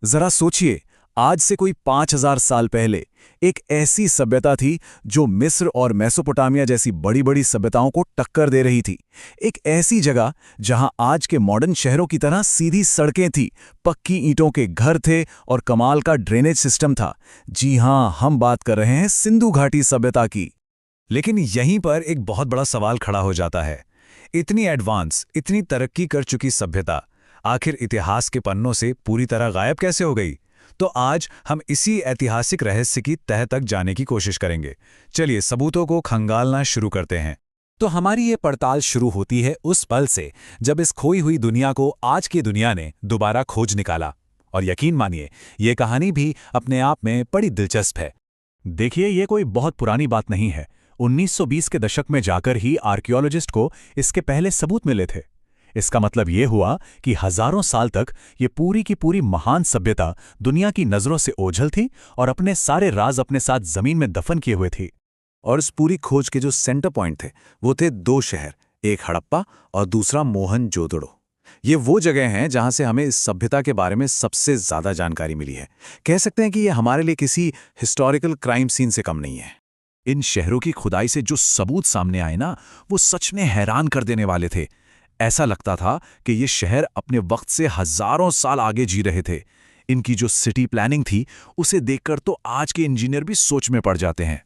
जरा सोचिए, आज से कोई 5000 साल पहले एक ऐसी सभ्यता थी जो मिस्र और मेसोपोटामिया जैसी बड़ी बड़ी सभ्यताओं को टक्कर दे रही थी। एक ऐसी जगह जहां आज के मॉडर्न शहरों की तरह सीधी सड़कें थी, पक्की ईंटों के घर थे और कमाल का ड्रेनेज सिस्टम था। जी हां, हम बात कर रहे हैं सिंधु घाटी सभ्यता की। लेकिन यहीं पर एक बहुत बड़ा सवाल खड़ा हो जाता है। इतनी एडवांस, इतनी तरक्की कर चुकी सभ्यता आखिर इतिहास के पन्नों से पूरी तरह गायब कैसे हो गई? तो आज हम इसी ऐतिहासिक रहस्य की तह तक जाने की कोशिश करेंगे। चलिए सबूतों को खंगालना शुरू करते हैं। तो हमारी ये पड़ताल शुरू होती है उस पल से जब इस खोई हुई दुनिया को आज की दुनिया ने दोबारा खोज निकाला। और यकीन मानिए, ये कहानी भी अपने आप में बड़ी दिलचस्प है। देखिए, ये कोई बहुत पुरानी बात नहीं है। 1920 के दशक में जाकर ही आर्कियोलॉजिस्ट को इसके पहले सबूत मिले थे। इसका मतलब ये हुआ कि हजारों साल तक ये पूरी की पूरी महान सभ्यता दुनिया की नजरों से ओझल थी और अपने सारे राज अपने साथ जमीन में दफन किए हुए थी। और इस पूरी खोज के जो सेंटर पॉइंट थे वो थे दो शहर, एक हड़प्पा और दूसरा मोहनजोदड़ो। ये वो जगह हैं जहां से हमें इस सभ्यता के बारे में सबसे ज्यादा जानकारी मिली है। कह सकते हैं कि ये हमारे लिए किसी हिस्टोरिकल क्राइम सीन से कम नहीं है। इन शहरों की खुदाई से जो सबूत सामने आए ना, वो सच में हैरान कर देने वाले थे। ऐसा लगता था कि ये शहर अपने वक्त से हजारों साल आगे जी रहे थे। इनकी जो सिटी प्लानिंग थी, उसे देखकर तो आज के इंजीनियर भी सोच में पड़ जाते हैं।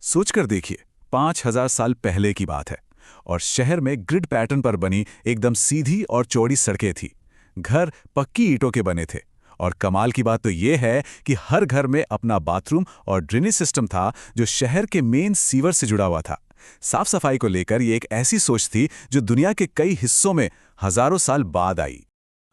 सोचकर देखिए, 5000 साल पहले की बात है और शहर में ग्रिड पैटर्न पर बनी एकदम सीधी और चौड़ी सड़कें थी। घर पक्की ईंटों के बने थे और कमाल की बात तो ये है कि हर घर में अपना बाथरूम और ड्रेनेज सिस्टम था जो शहर के मेन सीवर से जुड़ा हुआ था। साफ सफाई को लेकर ये एक ऐसी सोच थी जो दुनिया के कई हिस्सों में हजारों साल बाद आई।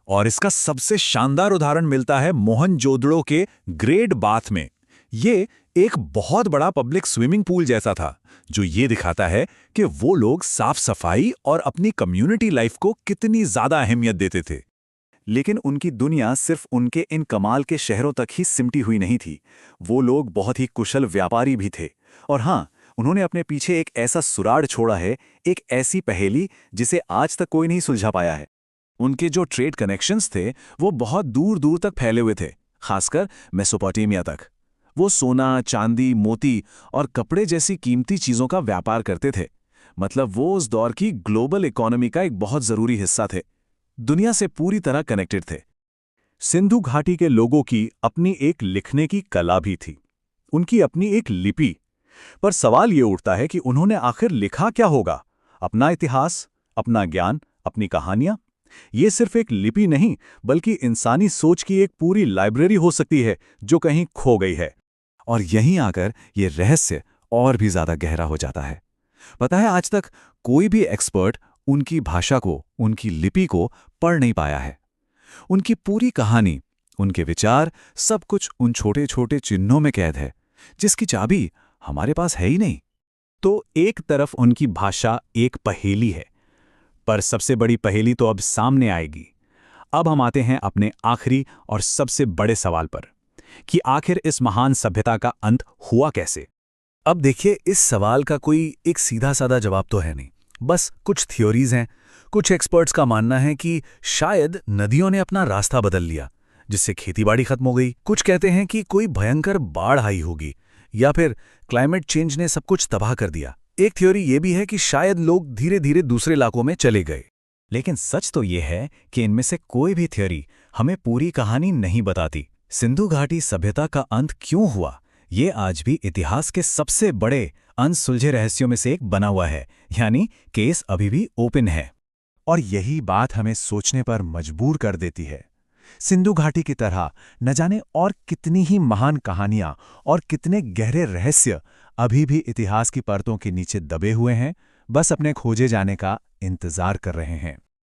और इसका सबसे शानदार उदाहरण मिलता है मोहनजोदड़ो के ग्रेट बाथ में। ये एक बहुत बड़ा पब्लिक स्विमिंग पूल जैसा था, जो ये दिखाता है कि वो लोग साफ सफाई और अपनी कम्युनिटी लाइफ को कितनी ज्यादा अहमियत देते थे। लेकिन उनकी दुनिया सिर्फ उनके इन कमाल के शहरों तक ही सिमटी हुई नहीं थी। वो लोग बहुत ही कुशल व्यापारी भी थे। और हाँ, उन्होंने अपने पीछे एक ऐसा सुराड़ छोड़ा है, एक ऐसी पहेली जिसे आज तक कोई नहीं सुलझा पाया है। उनके जो ट्रेड कनेक्शंस थे वो बहुत दूर दूर तक फैले हुए थे, खासकर मेसोपोटामिया तक। वो सोना, चांदी, मोती और कपड़े जैसी कीमती चीजों का व्यापार करते थे। मतलब वो उस दौर की ग्लोबल इकोनॉमी का एक बहुत जरूरी हिस्सा थे, दुनिया से पूरी तरह कनेक्टेड थे। सिंधु घाटी के लोगों की अपनी एक लिखने की कला भी थी, उनकी अपनी एक लिपि। पर सवाल ये उठता है कि उन्होंने आखिर लिखा क्या होगा? अपना इतिहास, अपना ज्ञान, अपनी कहानियां? ये सिर्फ एक लिपि नहीं, बल्कि इंसानी सोच की एक पूरी लाइब्रेरी हो सकती है जो कहीं खो गई है। और यहीं आकर ये रहस्य और भी ज्यादा गहरा हो जाता है। पता है, आज तक कोई भी एक्सपर्ट उनकी भाषा को, उनकी लिपि को पढ़ नहीं पाया है। उनकी पूरी कहानी, उनके विचार, सब कुछ उन छोटे छोटे चिन्हों में कैद है, जिसकी चाबी हमारे पास है ही नहीं। तो एक तरफ उनकी भाषा एक पहेली है, पर सबसे बड़ी पहेली तो अब सामने आएगी। अब हम आते हैं अपने आखिरी और सबसे बड़े सवाल पर कि आखिर इस महान सभ्यता का अंत हुआ कैसे? अब देखिए, इस सवाल का कोई एक सीधा साधा जवाब तो है नहीं, बस कुछ थ्योरीज हैं। कुछ एक्सपर्ट्स का मानना है कि शायद नदियों ने अपना रास्ता बदल लिया, जिससे खेतीबाड़ी खत्म हो गई। कुछ कहते हैं कि कोई भयंकर बाढ़ आई होगी, या फिर क्लाइमेट चेंज ने सब कुछ तबाह कर दिया। एक थ्योरी ये भी है कि शायद लोग धीरे धीरे दूसरे इलाकों में चले गए। लेकिन सच तो ये है कि इनमें से कोई भी थ्योरी हमें पूरी कहानी नहीं बताती। सिंधु घाटी सभ्यता का अंत क्यों हुआ, ये आज भी इतिहास के सबसे बड़े अनसुलझे रहस्यों में से एक बना हुआ है, यानी केस अभी भी ओपन है। और यही बात हमें सोचने पर मजबूर कर देती है। सिंधु घाटी की तरह न जाने और कितनी ही महान कहानियां और कितने गहरे रहस्य अभी भी इतिहास की परतों के नीचे दबे हुए हैं, बस अपने खोजे जाने का इंतजार कर रहे हैं।